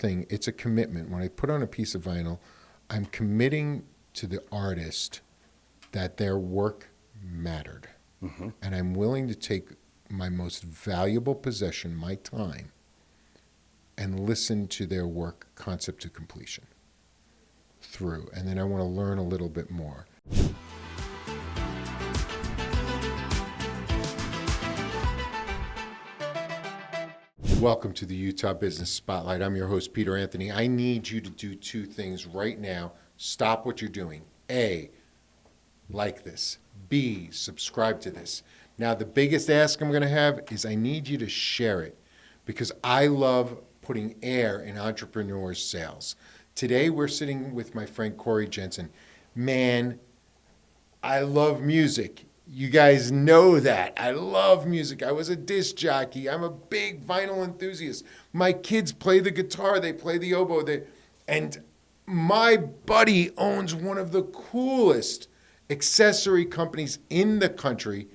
thing. It's a commitment. When I put on a piece of vinyl, I'm committing to the artist that their work mattered. Mm-hmm. And I'm willing to take my most valuable possession, my time, and listen to their work concept to completion through. And then I want to learn a little bit more. Welcome to the Utah Business Spotlight. I'm your host, Peter Anthony. I need you to do two things right now. Stop what you're doing. A, like this. B, subscribe to this. Now, the biggest ask I'm going to have is I need you to share it because I love putting air in entrepreneurs' sails. Today, we're sitting with my friend Cory Jensen. Man, I love music. You guys know that. I love music. I was a disc jockey. I'm a big vinyl enthusiast. My kids play the guitar. They play the oboe. And my buddy owns one of the coolest accessory companies in the country,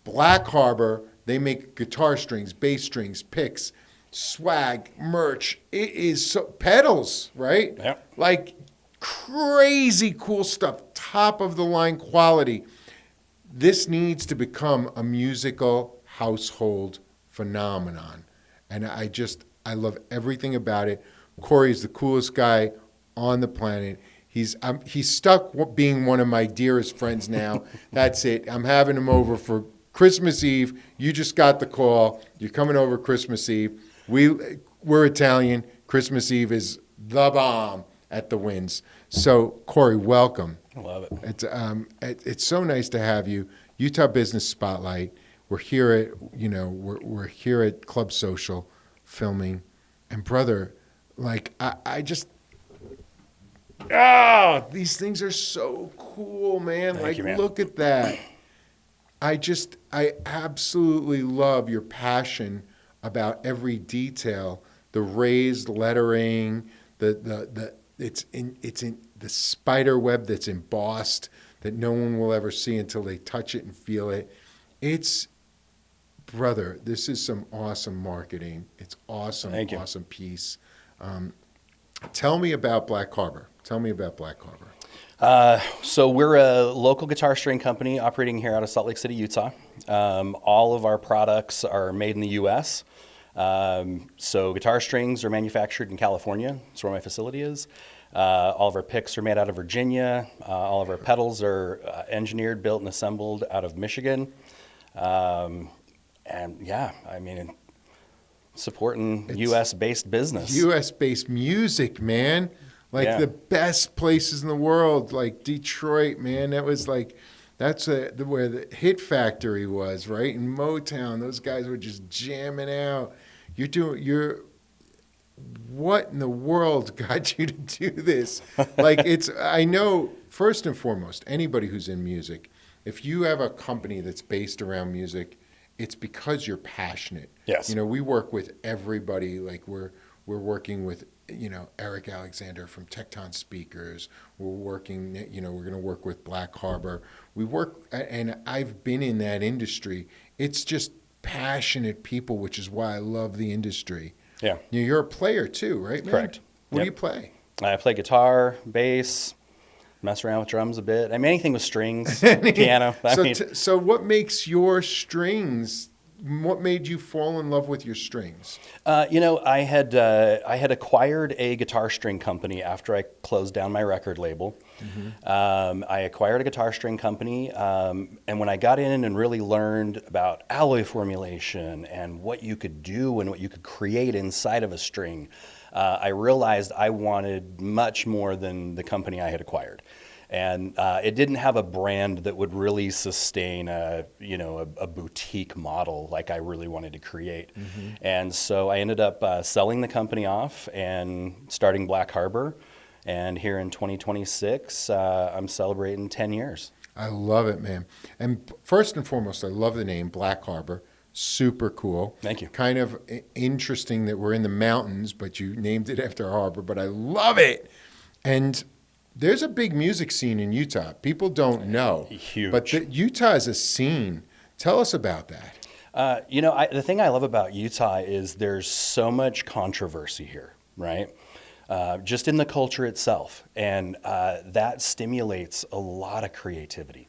Black Harbor. They make guitar strings, bass strings, picks, swag, merch. It is so pedals, right? Yep. Like crazy cool stuff, top of the line quality. This needs to become a musical household phenomenon. And I love everything about it. Cory's the coolest guy on the planet. He's stuck being one of my dearest friends now. That's it. I'm having him over for Christmas Eve. You just got the call. You're coming over Christmas Eve. We're Italian. Christmas Eve is the bomb at the Winds. So, Cory, welcome. I love it. It's so nice to have you. Utah Business Spotlight. We're here we're here at Club Social, filming, and brother, like these things are so cool, man. Thank you, man. Look at that. I absolutely love your passion about every detail, the raised lettering, it's in the spider web that's embossed that no one will ever see until they touch it and feel it. Brother, this is some awesome marketing. It's awesome, Thank you. Awesome piece. Tell me about Black Harbor. So we're a local guitar string company operating here out of Salt Lake City, Utah. All of our products are made in the U.S. So guitar strings are manufactured in California. That's where my facility is. All of our picks are made out of Virginia. All of our pedals are engineered, built, and assembled out of Michigan. Supporting U.S.-based business. U.S.-based music, man. The best places in the world, like Detroit, man. That's where the Hit Factory was, right? In Motown, those guys were just jamming out. What in the world got you to do this? I know, first and foremost, anybody who's in music, if you have a company that's based around music, it's because you're passionate. Yes. We work with everybody. We're working with, Eric Alexander from Tecton Speakers. We're working, we're going to work with Black Harbor. We work, and I've been in that industry. It's just passionate people, which is why I love the industry. Yeah. You're a player too, right, man? Correct. What do you play? I play guitar, bass, mess around with drums a bit. Anything with strings, piano. So what makes your strings? What made you fall in love with your strings? I had acquired a guitar string company after I closed down my record label. Mm-hmm. I acquired a guitar string company, and when I got in and really learned about alloy formulation and what you could do and what you could create inside of a string, I realized I wanted much more than the company I had acquired. And it didn't have a brand that would really sustain a boutique model like I really wanted to create. Mm-hmm. And so I ended up selling the company off and starting Black Harbor. And here in 2026, I'm celebrating 10 years. I love it, man. And first and foremost, I love the name Black Harbor. Super cool. Thank you. Kind of interesting that we're in the mountains, but you named it after a harbor. But I love it. And there's a big music scene in Utah. People don't know. Huge. But Utah is a scene. Tell us about that. The thing I love about Utah is there's so much controversy here. right? Just in the culture itself. And that stimulates a lot of creativity.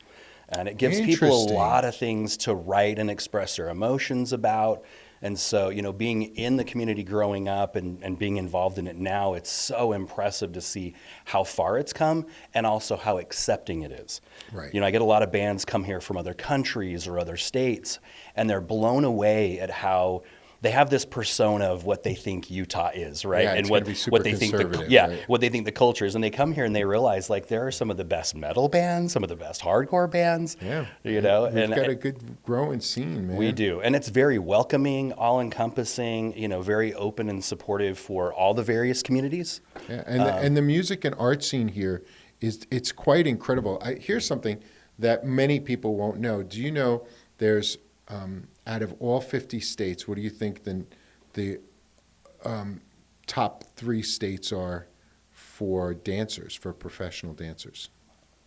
And it gives people a Interesting. lot of things to write and express their emotions about. And so, being in the community growing up and being involved in it now, it's so impressive to see how far it's come and also how accepting it is. Right. I get a lot of bands come here from other countries or other states, and they're blown away at how they have this persona of what they think Utah is, right? Yeah, and it's what gonna be super what they think conservative, right? what they think the culture is, and they come here and they realize like there are some of the best metal bands, some of the best hardcore bands, Yeah. We've got a good growing scene, man. we do, and it's very welcoming, all encompassing, very open and supportive for all the various communities. Yeah, and the music and art scene here it's quite incredible. Here's something that many people won't know. Do you know there's out of all 50 states, what do you think the top 3 states are for dancers, for professional dancers?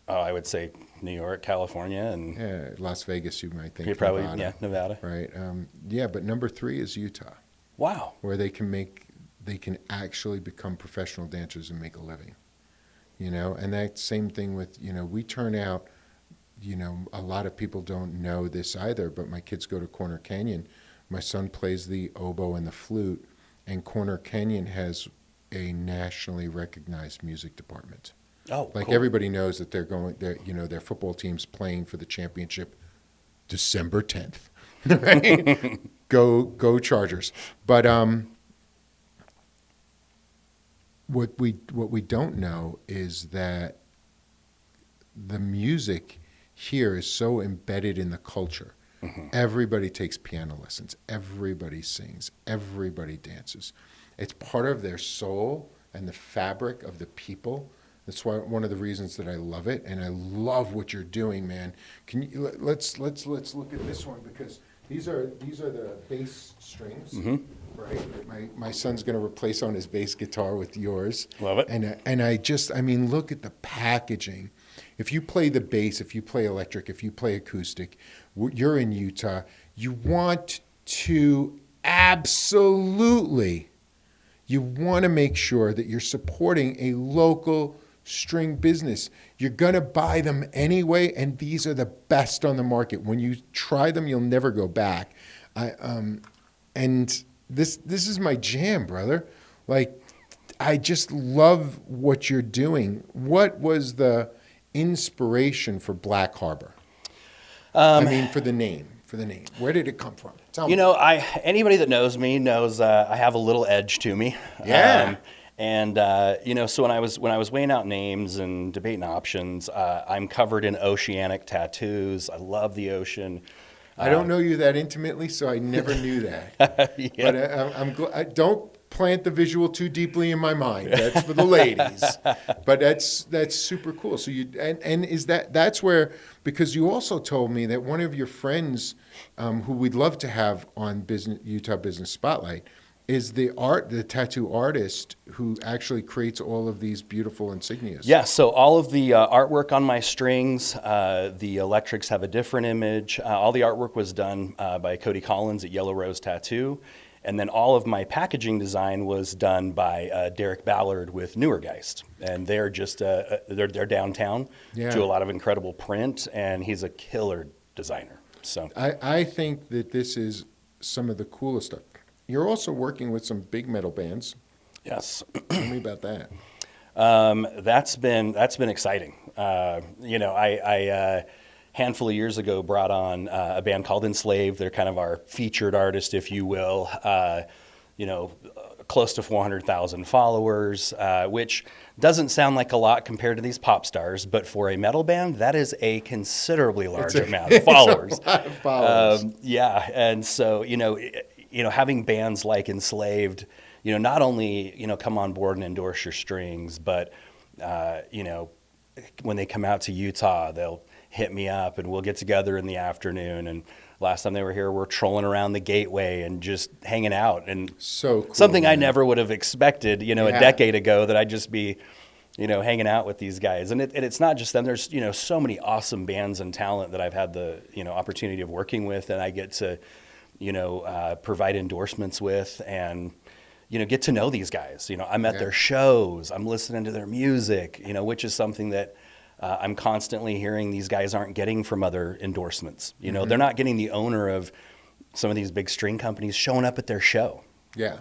I would say New York, California, and Yeah, Las Vegas, you might think. probably Nevada, Nevada. right? Yeah, but number 3 is Utah, Wow. where they can actually become professional dancers and make a living. And that same thing with, we turn out, a lot of people don't know this either, but my kids go to Corner Canyon. My son plays the oboe and the flute, and Corner Canyon has a nationally recognized music department. Oh, Like cool. everybody knows that their football team's playing for the championship December 10th. Right? Go Chargers. But what we don't know is that the music here is so embedded in the culture. Mm-hmm. Everybody takes piano lessons. Everybody sings. Everybody dances. It's part of their soul and the fabric of the people. That's why one of the reasons that I love it, and I love what you're doing, man. Let's look at this one, because these are the bass strings, right? My son's going to replace on his bass guitar with yours. Love it. And I mean, look at the packaging. If you play the bass, if you play electric, if you play acoustic, you're in Utah. You want to make sure that you're supporting a local string business. You're going to buy them anyway, and these are the best on the market. When you try them, you'll never go back. And this is my jam, brother. Like, I just love what you're doing. What was the inspiration for Black Harbor? For the name. Where did it come from? Tell me. Anybody that knows me knows I have a little edge to me. Yeah. So when I was weighing out names and debating options, I'm covered in oceanic tattoos. I love the ocean. I don't know you that intimately, so I never knew that. Yeah. But I'm glad. Don't plant the visual too deeply in my mind. That's for the ladies. But that's super cool. So that's where, because you also told me that one of your friends, who we'd love to have on Utah Business Spotlight, is the tattoo artist who actually creates all of these beautiful insignias. Yeah, so all of the artwork on my strings, the electrics have a different image. All the artwork was done by Cody Collins at Yellow Rose Tattoo. And then all of my packaging design was done by Derek Ballard with Newergeist. And they're just, they're downtown, do a lot of incredible print, and he's a killer designer. So I think that this is some of the coolest stuff. You're also working with some big metal bands. Yes. Tell me about that. That's been exciting. I handful of years ago brought on a band called Enslaved. They're kind of our featured artist, if you will. Close to 400,000 followers, which doesn't sound like a lot compared to these pop stars, but for a metal band, that is a considerably large amount of followers. It's a lot of followers. And so having bands like Enslaved, not only come on board and endorse your strings, but when they come out to Utah, they'll hit me up and we'll get together in the afternoon. And last time they were here, we're trolling around the Gateway and just hanging out. And so cool, something I man. never would have expected, a decade ago, that I'd just be, hanging out with these guys. And it's not just them. There's, so many awesome bands and talent that I've had the, opportunity of working with, and I get to, provide endorsements with. And get to know these guys. I'm at their shows, I'm listening to their music, which is something that I'm constantly hearing these guys aren't getting from other endorsements. They're not getting the owner of some of these big string companies showing up at their show. Yeah.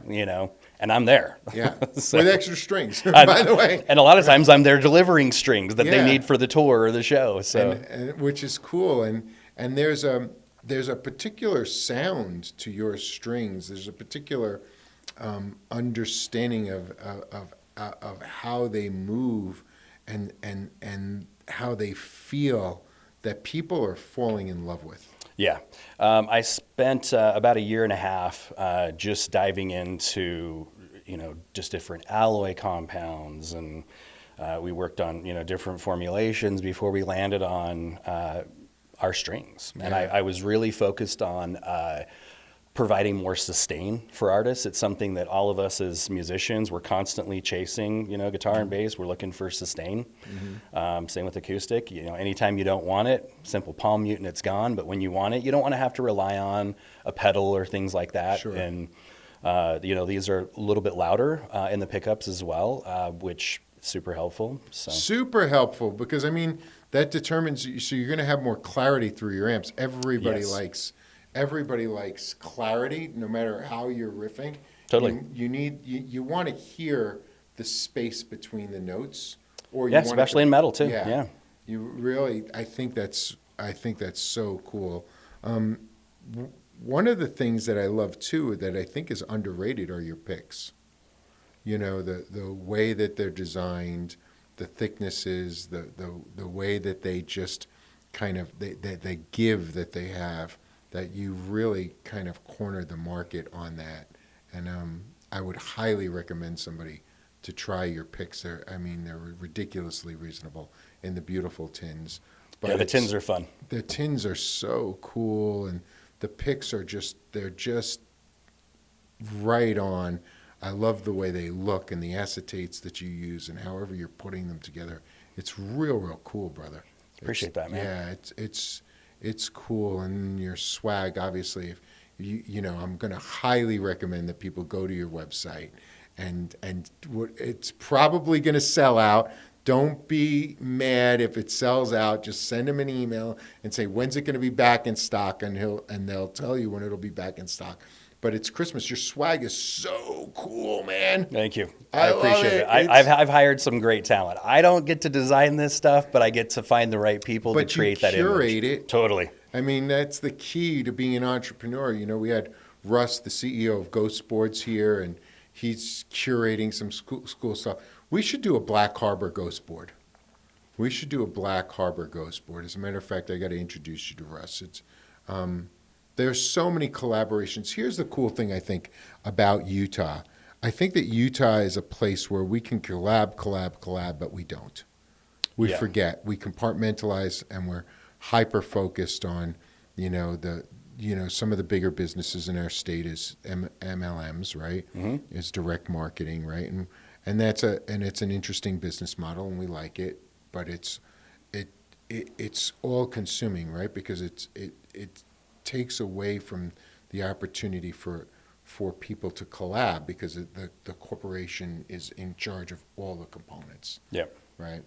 And I'm there. Yeah. So, with extra strings, by the way. And a lot of times I'm there delivering strings that they need for the tour or the show. So, and which is cool. And there's a particular sound to your strings. There's a particular understanding of how they move and how they feel that people are falling in love with. Yeah. I spent about a year and a half just diving into, just different alloy compounds, and we worked on, different formulations before we landed on our strings. And I was really focused on providing more sustain for artists. It's something that all of us as musicians, we're constantly chasing, guitar and bass, we're looking for sustain. Same with acoustic. Anytime you don't want it, simple palm mute and it's gone. But when you want it, you don't want to have to rely on a pedal or things like that. Sure. And, these are a little bit louder in the pickups as well, which is super helpful. So. Super helpful, because, that determines, so you're going to have more clarity through your amps. Everybody likes clarity, no matter how you're riffing. Totally. You want to hear the space between the notes, or especially in metal too. Yeah. You really, I think that's so cool. One of the things that I love too, that I think is underrated, are your picks. The way that they're designed, the thicknesses, the way that they just kind of they give that they have. That you really kind of cornered the market on that. And I would highly recommend somebody to try your picks. They're ridiculously reasonable in the beautiful tins. But the tins are fun. The tins are so cool, and the picks are they're just right on. I love the way they look and the acetates that you use and however you're putting them together. It's real cool, brother. Appreciate that, man. Yeah, it's cool, and your swag, obviously, if I'm going to highly recommend that people go to your website, and it's probably going to sell out. Don't be mad if it sells out. Just send him an email and say, when's it going to be back in stock, and they'll tell you when it'll be back in stock. But it's Christmas. Your swag is so cool, man. Thank you. I appreciate it. I've hired some great talent. I don't get to design this stuff, but I get to find the right people to create that image. But you curate it. Totally. That's the key to being an entrepreneur. We had Russ, the CEO of Ghost Sports, here, and he's curating some school stuff. We should do a Black Harbor Ghost Board. As a matter of fact, I got to introduce you to Russ. There's so many collaborations. Here's the cool thing, I think, about Utah. I think that Utah is a place where we can collab, but we don't. We forget. We compartmentalize, and we're hyper-focused on, some of the bigger businesses in our state is MLMs, right? Mm-hmm. Is direct marketing, right? And it's an interesting business model, and we like it, but it's all consuming, right? Because it takes away from the opportunity for people to collab, because the corporation is in charge of all the components. Yeah. Right.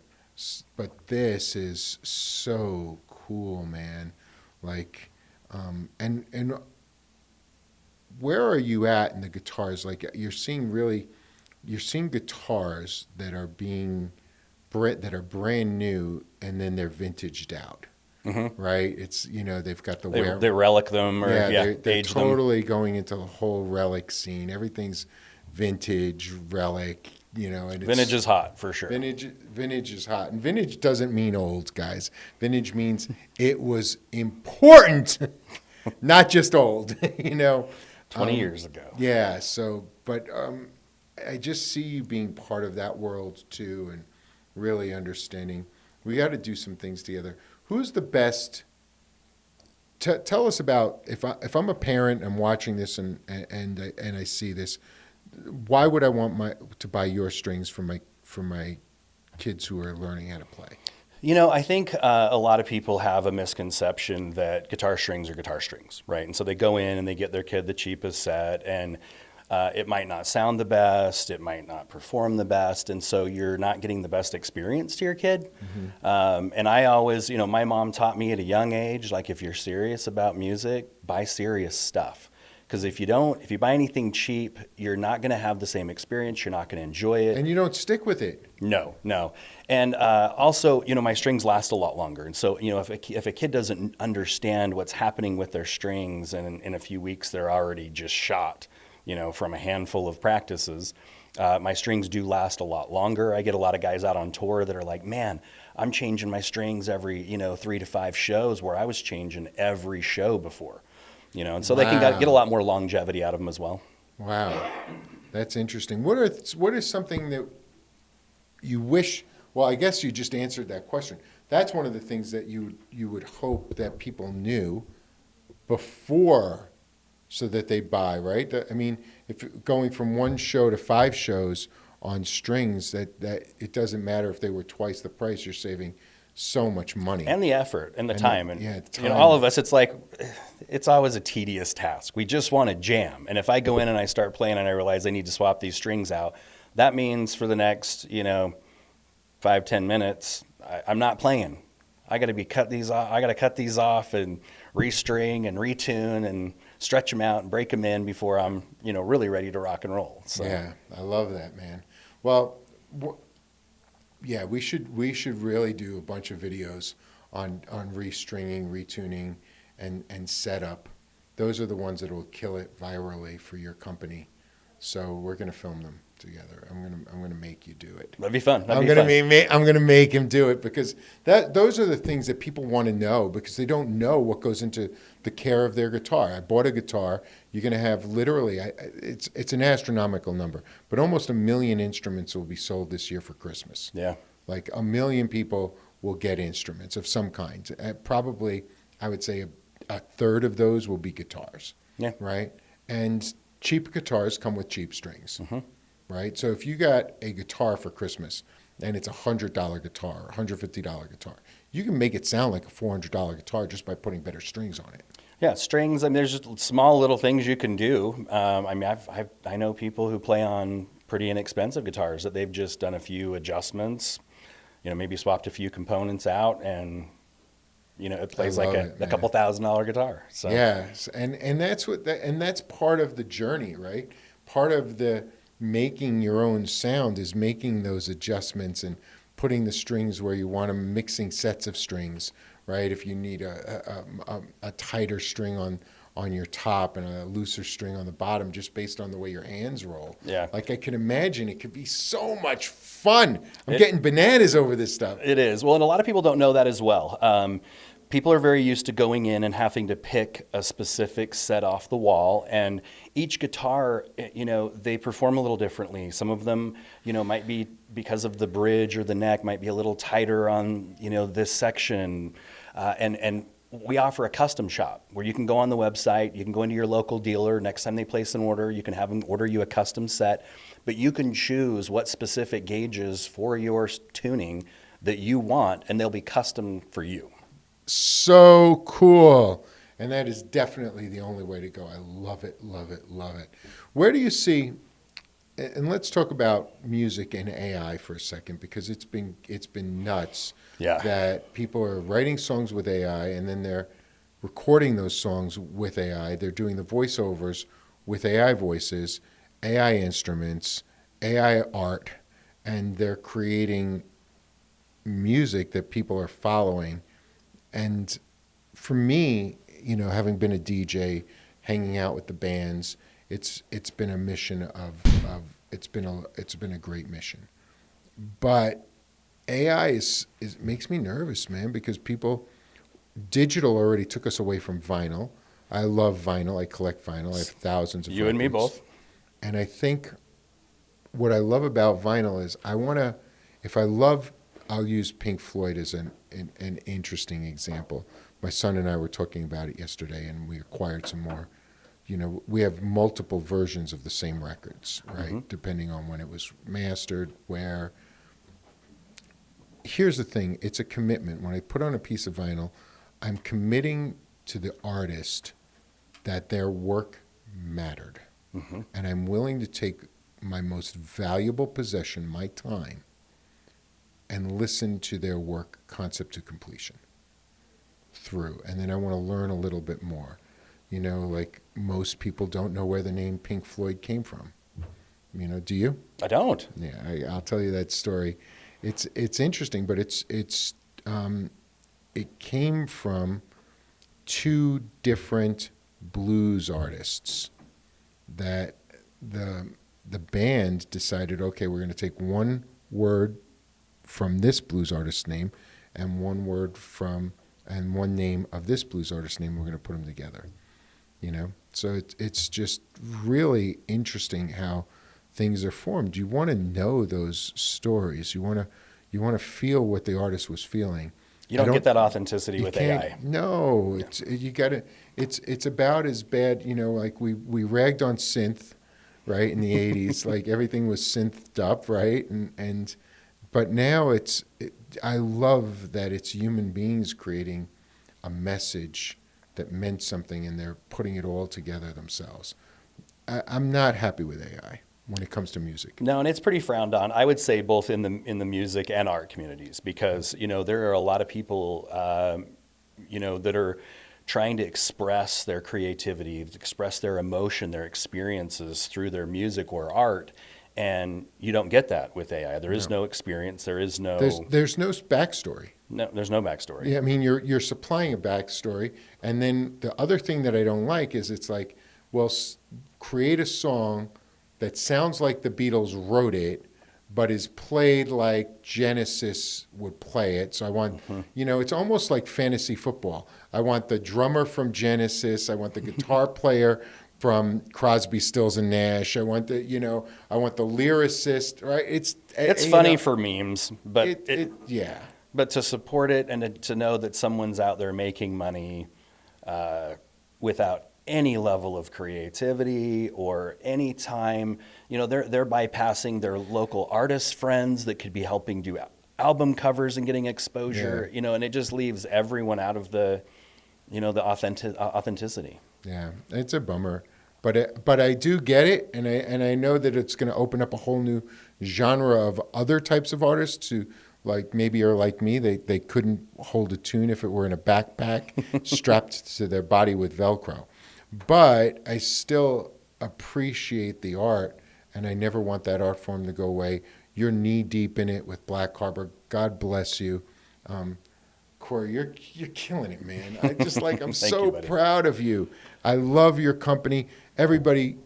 But this is so cool, man. Like, and where are you at in the guitars? Like, you're seeing guitars that are brand new, and then they're vintaged out. Mm-hmm. Right? It's, they've got the they relic them, or they're age totally them. going into the whole relic scene. Everything's vintage, relic, and vintage is hot for sure. Vintage is hot, and vintage doesn't mean old, guys. Vintage means it was important, not just old. 20 years ago. Yeah. So, but I just see you being part of that world too, and really understanding. We got to do some things together. Who's the best? Tell us about, if I'm a parent, I'm watching this and I see this. Why would I want to buy your strings for my kids who are learning how to play? I think a lot of people have a misconception that guitar strings are guitar strings, right? And so they go in and they get their kid the cheapest set, and It might not sound the best, it might not perform the best, and so you're not getting the best experience to your kid. And I always, my mom taught me at a young age, like if you're serious about music, buy serious stuff. Because if you buy anything cheap, you're not going to have the same experience. You're not going to enjoy it. And you don't stick with it. No. And also, my strings last a lot longer. And so, if a kid doesn't understand what's happening with their strings, and in a few weeks they're already just shot, from a handful of practices, my strings do last a lot longer. I get a lot of guys out on tour that are like, man, I'm changing my strings every, 3 to 5 shows, where I was changing every show before. And so they can get a lot more longevity out of them as well. Wow, that's interesting. What is something that you wish? Well, I guess you just answered that question. That's one of the things that you would hope that people knew before, so that they buy, right? I mean, if going from 1 show to 5 shows on strings, that it doesn't matter if they were twice the price. You're saving so much money, and the effort and the time. The time. All of us, it's like, it's always a tedious task. We just want to jam. And if I go in and I start playing and I realize I need to swap these strings out, that means for the next, 5-10 minutes, I'm not playing. I got to cut these off and restring and retune and stretch them out and break them in before I'm, really ready to rock and roll. So. Yeah, I love that, man. Well, yeah, we should really do a bunch of videos on restringing, retuning, and setup. Those are the ones that will kill it virally for your company. So we're gonna film them together. I'm gonna make you do it. That'd be fun. I'm gonna make him do it, because those are the things that people want to know, because they don't know what goes into the care of their guitar. I bought a guitar. You're gonna have literally, it's an astronomical number, but almost 1 million instruments will be sold this year for Christmas. Yeah. Like 1 million people will get instruments of some kind. Probably, I would say a third of those will be guitars. Yeah. Right? And cheap guitars come with cheap strings. Right? So if you got a guitar for Christmas and it's $100 guitar or $150 guitar, you can make it sound like a $400 guitar just by putting better strings on it. Yeah, strings. I mean, there's just small little things you can do. I know people who play on pretty inexpensive guitars that they've just done a few adjustments, maybe swapped a few components out, and it plays like a couple $1,000 guitar. So. Yes, and that's part of the journey, right? Part of the making your own sound is making those adjustments and putting the strings where you want them, mixing sets of strings, right? If you need a tighter string on your top and a looser string on the bottom, just based on the way your hands roll. Yeah. Like, I can imagine it could be so much fun. I'm getting bananas over this stuff. It is. Well, and a lot of people don't know that as well. People are very used to going in and having to pick a specific set off the wall, and each guitar, they perform a little differently. Some of them, might be, because of the bridge or the neck, might be a little tighter on, this section, and we offer a custom shop where you can go on the website, you can go into your local dealer. Next time they place an order, you can have them order you a custom set, but you can choose what specific gauges for your tuning that you want, and they'll be custom for you. So cool. And that is definitely the only way to go. I love it, love it, love it. Where do you see, and let's talk about music and AI for a second, because it's been nuts. Yeah. That people are writing songs with AI, and then they're recording those songs with AI. They're doing the voiceovers with AI voices, AI instruments, AI art, and they're creating music that people are following. And for me, having been a DJ, hanging out with the bands, it's been a mission of it's been a great mission. But AI makes me nervous, man, because digital already took us away from vinyl. I love vinyl. I collect vinyl. I have thousands of records. You and me both. And I think what I love about vinyl is I'll use Pink Floyd as an interesting example. My son and I were talking about it yesterday, and we acquired some more. We have multiple versions of the same records, right? Depending on when it was mastered, where. Here's the thing. It's a commitment. When I put on a piece of vinyl, I'm committing to the artist that their work mattered. and I'm willing to take my most valuable possession, my time, and listen to their work concept to completion through. And then I want to learn a little bit more. You know, like most people don't know where the name Pink Floyd came from. You know, do you? I don't. Yeah, I'll tell you that story. It's interesting, but it came from two different blues artists that the band decided, okay, we're going to take one word from this blues artist's name and one word from and one name of this blues artist's name. We're going to put them together. You know, so it's just really interesting how things are formed. You want to know those stories. You want to feel what the artist was feeling. You don't get that authenticity with AI. No, it's about as bad. You know, like we ragged on synth, right, in the 80s. Like everything was synthed up, right, but now I love that it's human beings creating a message that meant something, and they're putting it all together themselves. I'm not happy with AI when it comes to music. No, and it's pretty frowned on. I would say both in the music and art communities, because there are a lot of people that are trying to express their creativity, express their emotion, their experiences through their music or art. And you don't get that with AI. There is no experience. There is no. There's no backstory. No, there's no backstory. Yeah, I mean, you're supplying a backstory, and then the other thing that I don't like is it's like, well, create a song that sounds like the Beatles wrote it, but is played like Genesis would play it. So I want, it's almost like fantasy football. I want the drummer from Genesis. I want the guitar player from Crosby, Stills and Nash. I want the lyricist, right? It's funny for memes, but yeah. But to support it and to know that someone's out there making money without any level of creativity or any time, they're bypassing their local artist friends that could be helping do album covers and getting exposure, and it just leaves everyone out of the authenticity. Yeah, it's a bummer, but I do get it, and I know that it's going to open up a whole new genre of other types of artists who, like maybe are like me, they couldn't hold a tune if it were in a backpack strapped to their body with Velcro. But I still appreciate the art, and I never want that art form to go away. You're knee deep in it with Black Harbor. God bless you. Cory, you're killing it, man. I'm so proud of you. I love your company. Everybody,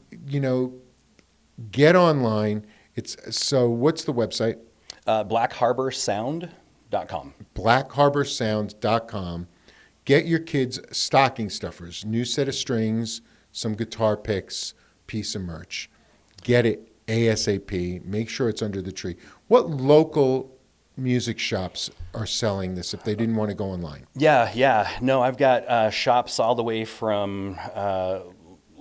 get online. So what's the website? BlackHarborSound.com. BlackHarborSound.com. Get your kids stocking stuffers, new set of strings, some guitar picks, piece of merch. Get it ASAP. Make sure it's under the tree. What local music shops are selling this if they didn't want to go online? Yeah. No, I've got shops all the way from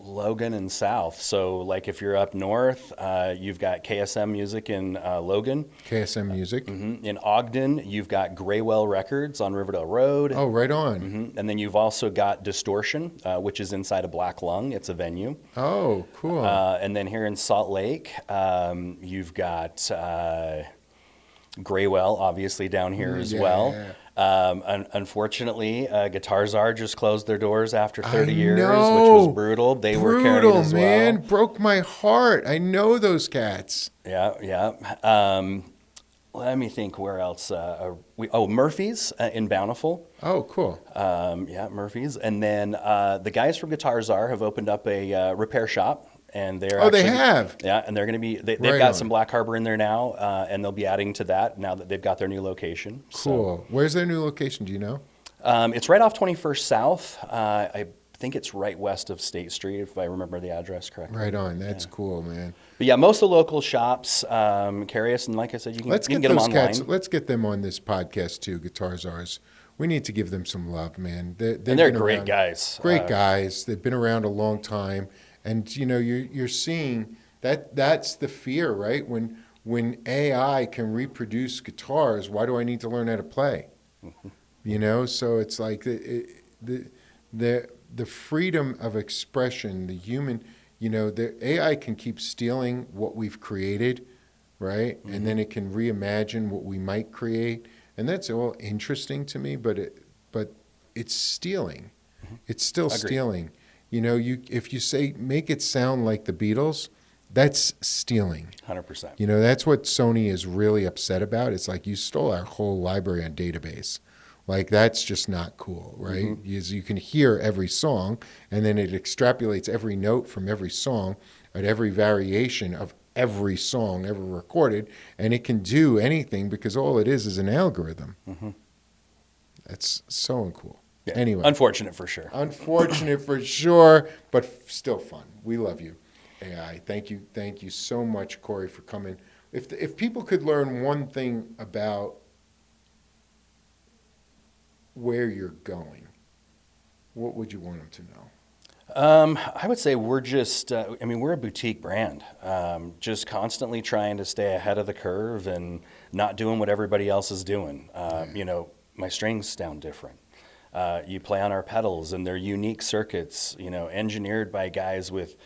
Logan and south. So like if you're up north, you've got KSM Music in Logan. KSM Music. In Ogden, you've got Graywell Records on Riverdale Road. Oh, right on. And then you've also got Distortion, which is inside of Black Lung. It's a venue. Oh, cool. And then here in Salt Lake, you've got Graywell, obviously, down here as well. Unfortunately, Guitar Czar just closed their doors after 30 years, which was brutal. They were carried as well. Man, broke my heart. I know those cats. Yeah. Let me think where else. Murphy's in Bountiful. Oh, cool. Murphy's. And then the guys from Guitar Czar have opened up a repair shop. And they're they have? Yeah, and they're going to be, they've got some Black Harbor in there now, and they'll be adding to that now that they've got their new location. Cool. So, where's their new location? Do you know? It's right off 21st South. I think it's right west of State Street, if I remember the address correctly. Right on. That's cool, man. But yeah, most of the local shops carry us, and like I said, you can get them online. Cats, let's get them on this podcast too, Guitar Czars. We need to give them some love, man. They're great guys. Great guys. They've been around a long time. And you're seeing that's the fear, right? When AI can reproduce guitars, why do I need to learn how to play? So it's like the freedom of expression, the The AI can keep stealing what we've created, right? And then it can reimagine what we might create. And that's all interesting to me, but it's stealing. It's still Agreed. stealing. If you say make it sound like the Beatles, that's stealing. 100%. That's what Sony is really upset about. It's like you stole our whole library on database. Like, that's just not cool, right? You can hear every song, and then it extrapolates every note from every song at every variation of every song ever recorded, and it can do anything because all it is an algorithm. That's so uncool. Yeah. Anyway. Unfortunate for sure. Unfortunate for sure, but still fun. We love you, AI. Thank you so much, Cory, for coming. If people could learn one thing about where you're going, what would you want them to know? I would say we're just, we're a boutique brand, just constantly trying to stay ahead of the curve and not doing what everybody else is doing. My strings sound different. You play on our pedals and they're unique circuits, engineered by guys with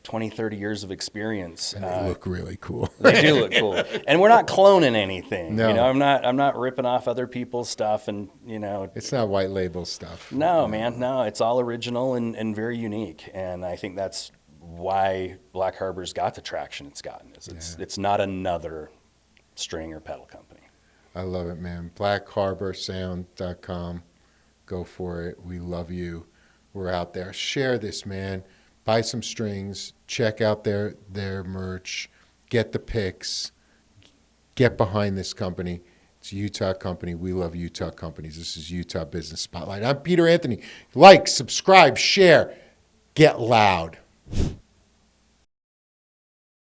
20, 30 years of experience. And they look really cool. They do look cool. And we're not cloning anything. No. I'm not ripping off other people's stuff and, It's not white label stuff. No, man. No, it's all original and very unique. And I think that's why Black Harbor's got the traction it's gotten. It's not another string or pedal company. I love it, man. BlackHarborSound.com. Go for it. We love you. We're out there. Share this, man. Buy some strings, check out their merch, get the picks, get behind this company. It's a Utah company. We love Utah companies. This is Utah Business Spotlight. I'm Peter Anthony. Like, subscribe, share, get loud.